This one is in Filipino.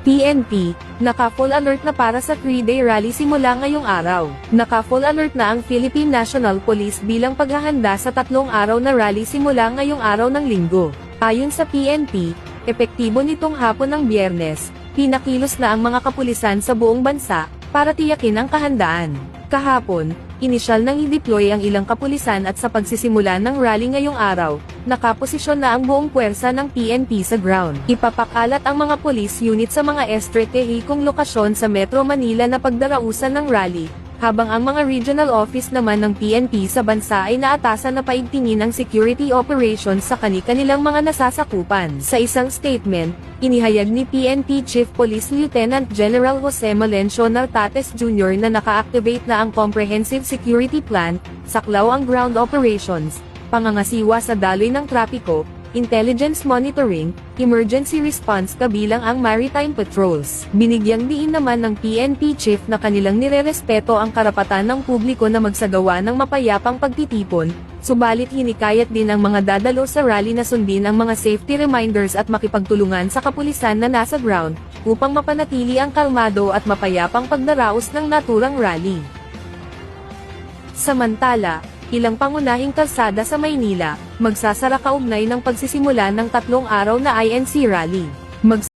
PNP, naka-full alert na para sa 3-day rally simula ngayong araw. Naka-full alert na ang Philippine National Police bilang paghahanda sa 3 araw na rally simula ngayong araw ng Linggo. Ayon sa PNP, epektibo nitong hapon ng Biyernes, pinakilos na ang mga kapulisan sa buong bansa, para tiyakin ang kahandaan. Kahapon, inisyal nang i-deploy ang ilang kapulisan at sa pagsisimula ng rally ngayong araw, nakaposisyon na ang buong puwersa ng PNP sa ground. Ipapakalat ang mga police unit sa mga estratehikong lokasyon sa Metro Manila na pagdarausan ng rally, habang ang mga regional office naman ng PNP sa bansa ay naatasan na paigtingin ang security operations sa kani-kanilang mga nasasakupan. Sa isang statement, inihayag ni PNP Chief Police Lieutenant General Jose Malencio Nartates Jr. na naka-activate na ang Comprehensive Security Plan, saklaw ang ground operations, pangangasiwa sa daloy ng trapiko, intelligence monitoring, emergency response kabilang ang maritime patrols. Binigyang diin naman ng PNP Chief na kanilang nirerespeto ang karapatan ng publiko na magsagawa ng mapayapang pagtitipon, subalit hinikayat din ang mga dadalo sa rally na sundin ang mga safety reminders at makipagtulungan sa kapulisan na nasa ground, upang mapanatili ang kalmado at mapayapang pagdaraos ng naturang rally. Samantala, ilang pangunahing kalsada sa Maynila, magsasara kaugnay ng pagsisimula ng 3 araw na INC rally.